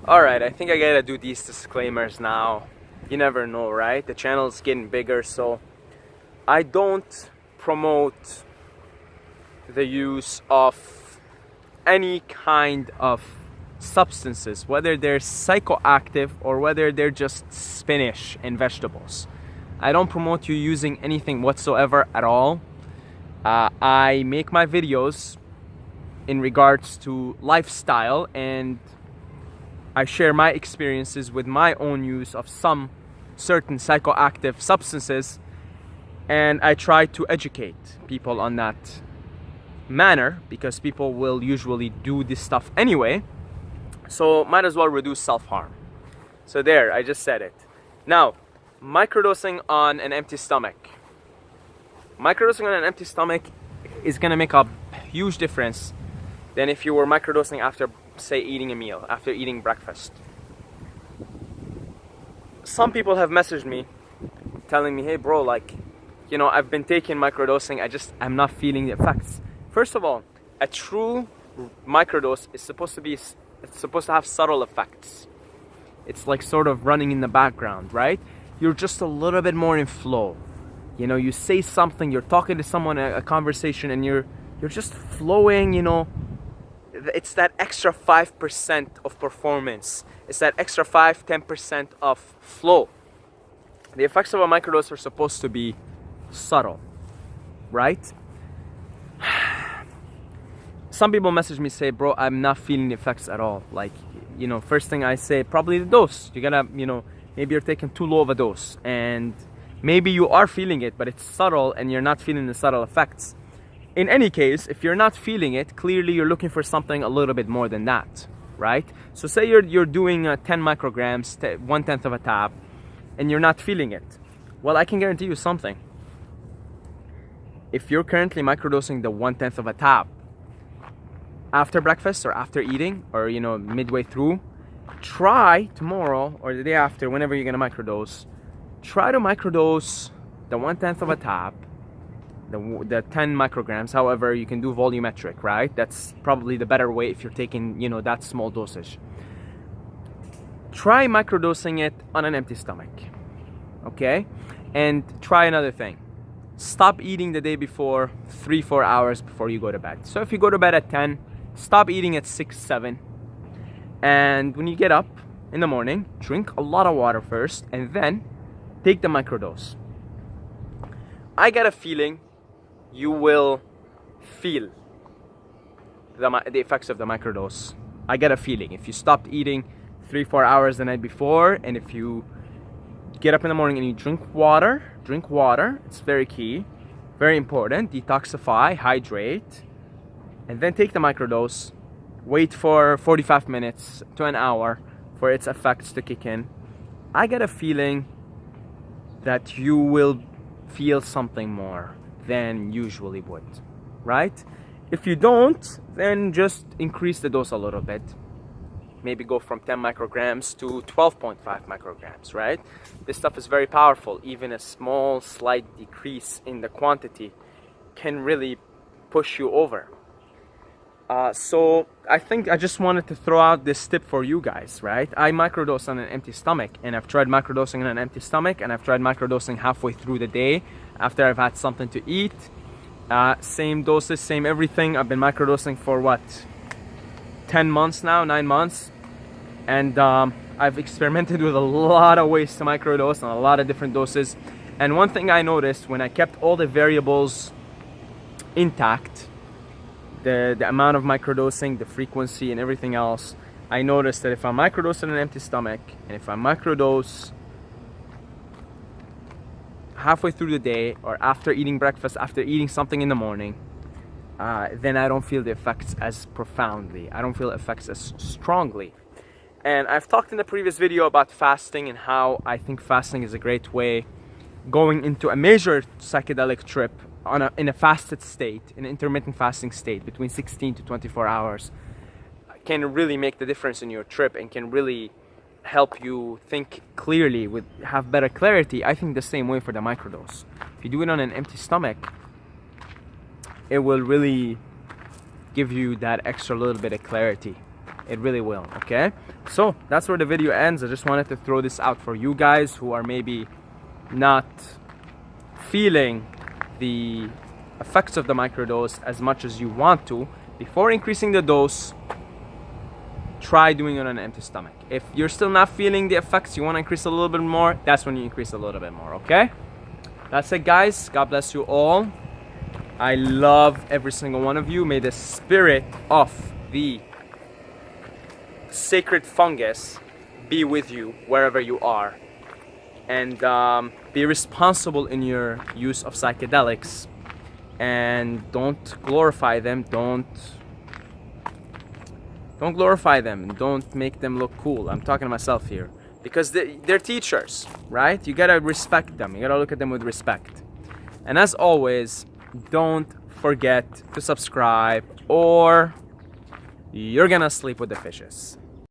Alright, I think I gotta do these disclaimers now. You never know, right? The channel's getting bigger, so I don't promote the use of any kind of substances, whether they're psychoactive or whether they're just spinach and vegetables. I don't promote you using anything whatsoever at all. I make my videos in regards to lifestyle, and I share my experiences with my own use of some certain psychoactive substances, and I try to educate people on that manner because people will usually do this stuff anyway, so might as well reduce self-harm. So there, I just said it. Now, microdosing on an empty stomach. Microdosing on an empty stomach is gonna make a huge difference than if you were microdosing after, say, eating a meal, after eating breakfast. Some people have messaged me telling me, hey bro, like, you know, I've been taking microdosing, I'm not feeling the effects. First of all, a true microdose is supposed to have subtle effects. It's like sort of running in the background, right? You're just a little bit more in flow. You know, you say something, you're talking to someone, a conversation, and you're just flowing, you know. It's that extra 5% of performance. It's that extra 5-10% of flow. The effects of a microdose are supposed to be subtle, right? Some people message me, say, bro, I'm not feeling the effects at all. Like, you know, first thing I say, probably the dose. You gotta, you know, maybe you're taking too low of a dose, and maybe you are feeling it, but it's subtle and you're not feeling the subtle effects. In any case, if you're not feeling it, clearly you're looking for something a little bit more than that, right? So say you're doing 10 micrograms, 1/10 of a tab, and you're not feeling it. Well, I can guarantee you something. If you're currently microdosing the 1/10 of a tab after breakfast or after eating, or, you know, midway through, try tomorrow or the day after, whenever you're gonna microdose, try to microdose the 1/10 of a tab, the 10 micrograms. However, you can do volumetric, right? That's probably the better way if you're taking, you know, that small dosage. Try microdosing it on an empty stomach, okay? And try another thing. Stop eating the day before, 3-4 hours before you go to bed. So if you go to bed at 10, stop eating at 6-7. And when you get up in the morning, drink a lot of water first, and then take the microdose. I get a feeling you will feel the effects of the microdose. I get a feeling. If you stopped eating 3-4 hours the night before, and if you get up in the morning and you drink water, it's very key, very important. Detoxify, hydrate, and then take the microdose. Wait for 45 minutes to an hour for its effects to kick in. I get a feeling that you will feel something more than usually would, right? If you don't, then just increase the dose a little bit. Maybe go from 10 micrograms to 12.5 micrograms, right? This stuff is very powerful. Even a small, slight decrease in the quantity can really push you over. So I think I just wanted to throw out this tip for you guys, right? I microdose on an empty stomach, and I've tried microdosing on an empty stomach, and I've tried microdosing halfway through the day after I've had something to eat. Same doses, same everything. I've been microdosing for what, 10 months now, 9 months, and I've experimented with a lot of ways to microdose and a lot of different doses. And one thing I noticed, when I kept all the variables intact, the amount of microdosing, the frequency, and everything else, I noticed that if I microdose on an empty stomach, and if I microdose halfway through the day, or after eating breakfast, after eating something in the morning, then I don't feel the effects as profoundly. I don't feel the effects as strongly. And I've talked in the previous video about fasting and how I think fasting is a great way, going into a major psychedelic trip in a fasted state, in an intermittent fasting state between 16 to 24 hours, can really make the difference in your trip and can really help you think clearly, have better clarity. I think the same way for the microdose. If you do it on an empty stomach, it will really give you that extra little bit of clarity. It really will, okay? So that's where the video ends. I just wanted to throw this out for you guys who are maybe not feeling the effects of the microdose as much as you want to. Before increasing the dose, try doing it on an empty stomach. If you're still not feeling the effects, you want to increase a little bit more, that's when you increase a little bit more, okay? That's it, guys. God bless you all. I love every single one of you. May the spirit of the sacred fungus be with you wherever you are. And be responsible in your use of psychedelics. And don't glorify them. Don't glorify them. Don't make them look cool. I'm talking to myself here. Because they're teachers, right? You gotta respect them. You gotta look at them with respect. And as always, don't forget to subscribe or you're gonna sleep with the fishes.